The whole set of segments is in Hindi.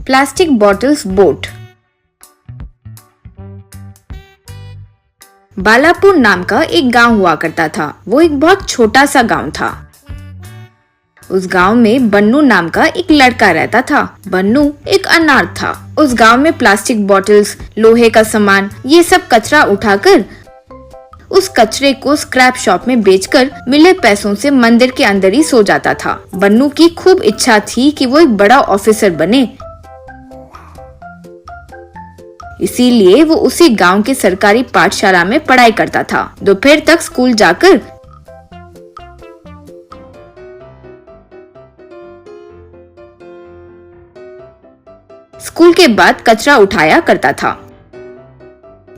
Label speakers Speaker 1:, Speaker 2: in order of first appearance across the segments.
Speaker 1: Plastic bottles boat. बालापुर नाम का एक गांव हुआ करता था। वो एक बहुत छोटा सा गांव था। उस गांव में बन्नू नाम का एक लड़का रहता था। बन्नू एक अनाथ था। उस गांव में प्लास्टिक बॉटल्स, लोहे का सामान, ये सब कचरा उठाकर उस कचरे को स्क्रैप शॉप में बेचकर मिले पैसों से मंदिर के अंदर ही सो जाता था। बन्नू की खूब इच्छा थी कि वो एक बड़ा ऑफिसर बने, इसीलिए वो उसी गांव के सरकारी पाठशाला में पढ़ाई करता था। दोपहर तक स्कूल जाकर स्कूल के बाद कचरा उठाया करता था।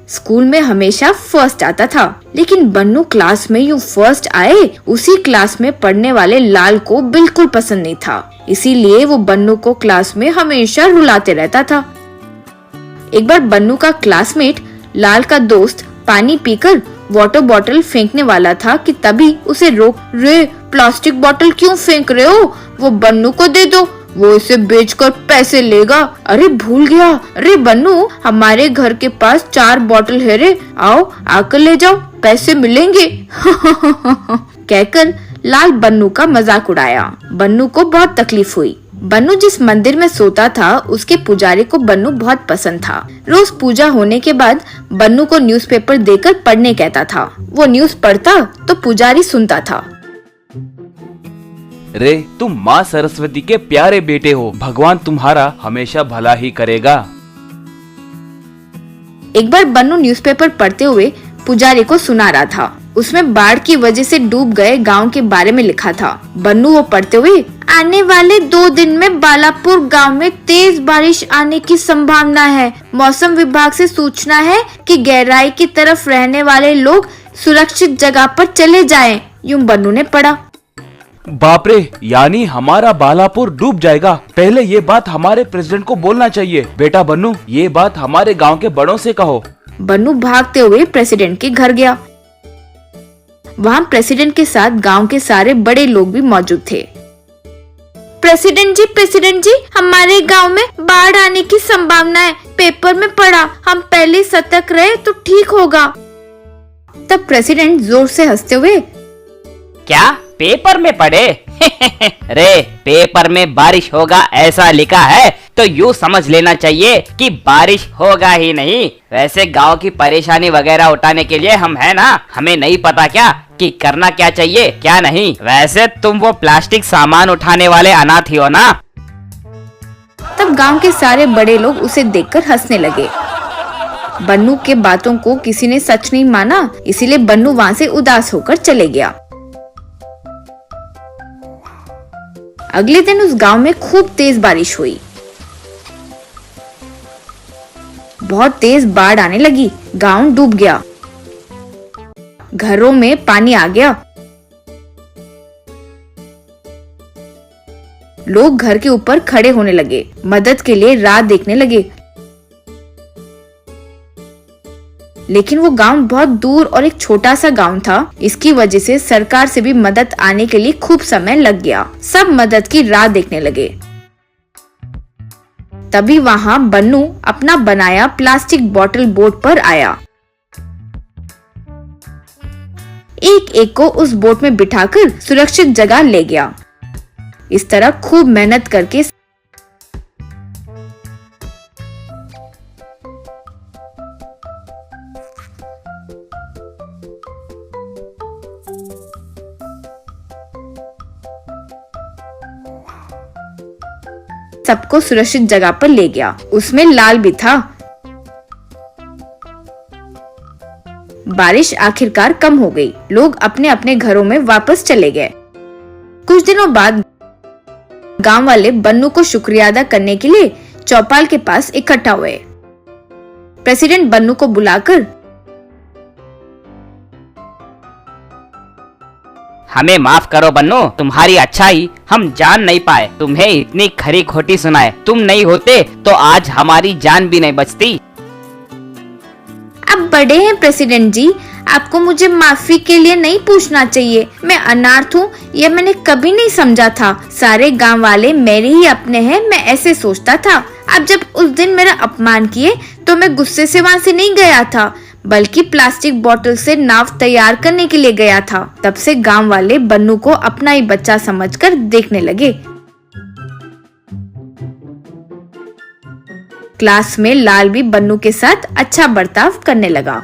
Speaker 1: स्कूल में हमेशा फर्स्ट आता था, लेकिन बन्नू क्लास में यूँ फर्स्ट आए उसी क्लास में पढ़ने वाले लाल को बिल्कुल पसंद नहीं था। इसीलिए वो बन्नू को क्लास में हमेशा रुलाते रहता था। एक बार बन्नू का क्लासमेट लाल का दोस्त पानी पीकर वाटर बॉटल फेंकने वाला था कि तभी उसे रोक, रे प्लास्टिक बॉटल क्यों फेंक रहे हो? वो बन्नू को दे दो, वो इसे बेचकर पैसे लेगा। अरे भूल गया, अरे बन्नू हमारे घर के पास 4 बॉटल है रे, आओ आकर ले जाओ, पैसे मिलेंगे। कहकर लाल बन्नू का मजाक उड़ाया। बन्नू को बहुत तकलीफ हुई। बन्नू जिस मंदिर में सोता था उसके पुजारी को बन्नू बहुत पसंद था। रोज पूजा होने के बाद बन्नू को न्यूज़पेपर देकर पढ़ने कहता था। वो न्यूज़ पढ़ता तो पुजारी सुनता था।
Speaker 2: रे तुम माँ सरस्वती के प्यारे बेटे हो, भगवान तुम्हारा हमेशा भला ही करेगा।
Speaker 1: एक बार बन्नू न्यूज़पेपर पढ़ते हुए पुजारी को सुना रहा था। उसमें बाढ़ की वजह से डूब गए गांव के बारे में लिखा था। बन्नू वो पढ़ते हुए, आने वाले 2 दिन में बालापुर गांव में तेज बारिश आने की संभावना है। मौसम विभाग से सूचना है कि गहराई की तरफ रहने वाले लोग सुरक्षित जगह पर चले जाएं। यूं बन्नू ने पढ़ा।
Speaker 2: बाप रे, यानी हमारा बालापुर डूब जाएगा। पहले ये बात हमारे प्रेसिडेंट को बोलना चाहिए। बेटा बन्नू, ये बात हमारे गांव के बड़ों से कहो।
Speaker 1: बन्नू भागते हुए प्रेसिडेंट के घर गया। वहाँ प्रेसिडेंट के साथ गांव के सारे बड़े लोग भी मौजूद थे। प्रेसिडेंट जी, हमारे गांव में बाढ़ आने की संभावना है। पेपर में पढ़ा, हम पहले सतर्क रहे तो ठीक होगा। तब प्रेसिडेंट जोर से हंसते हुए,
Speaker 3: क्या पेपर में पढ़े? रे पेपर में बारिश होगा ऐसा लिखा है तो यूँ समझ लेना चाहिए कि बारिश होगा ही नहीं। वैसे गांव की परेशानी वगैरह उठाने के लिए हम है ना, हमें नहीं पता क्या कि करना क्या चाहिए क्या नहीं। वैसे तुम वो प्लास्टिक सामान उठाने वाले अनाथ ही हो ना।
Speaker 1: तब गांव के सारे बड़े लोग उसे देखकर हंसने लगे। बन्नू के बातों को किसी ने सच नहीं माना, इसीलिए बन्नू वहाँ से उदास होकर चले गया। अगले दिन उस गांव में खूब तेज बारिश हुई। बहुत तेज बाढ़ आने लगी। गांव डूब गया। घरों में पानी आ गया। लोग घर के ऊपर खड़े होने लगे, मदद के लिए राह देखने लगे। लेकिन वो गांव बहुत दूर और एक छोटा सा गांव था। इसकी वजह से सरकार से भी मदद आने के लिए खूब समय लग गया। सब मदद की राह देखने लगे। तभी वहाँ बन्नू अपना बनाया प्लास्टिक बॉटल बोट पर आया। एक एक को उस बोट में बिठाकर सुरक्षित जगह ले गया। इस तरह खूब मेहनत करके सबको सुरक्षित जगह पर ले गया। उसमें लाल भी था। बारिश आखिरकार कम हो गई। लोग अपने अपने घरों में वापस चले गए। कुछ दिनों बाद गांव वाले बन्नू को शुक्रिया अदा करने के लिए चौपाल के पास इकट्ठा हुए। प्रेसिडेंट बन्नू को बुलाकर,
Speaker 3: हमें माफ करो बन्नू, तुम्हारी अच्छाई हम जान नहीं पाए, तुम्हें इतनी खरी खोटी सुनाए। तुम नहीं होते तो आज हमारी जान भी नहीं बचती।
Speaker 1: अब बड़े हैं प्रेसिडेंट जी, आपको मुझे माफी के लिए नहीं पूछना चाहिए। मैं अनाथ हूँ ये मैंने कभी नहीं समझा था। सारे गांव वाले मेरे ही अपने हैं, मैं ऐसे सोचता था। अब जब उस दिन मेरा अपमान किए तो मैं गुस्से से वहाँ से नहीं गया था, बल्कि प्लास्टिक बोतल से नाव तैयार करने के लिए गया था। तब से गांव वाले बन्नू को अपना ही बच्चा समझकर देखने लगे। क्लास में लाल भी बन्नू के साथ अच्छा बर्ताव करने लगा।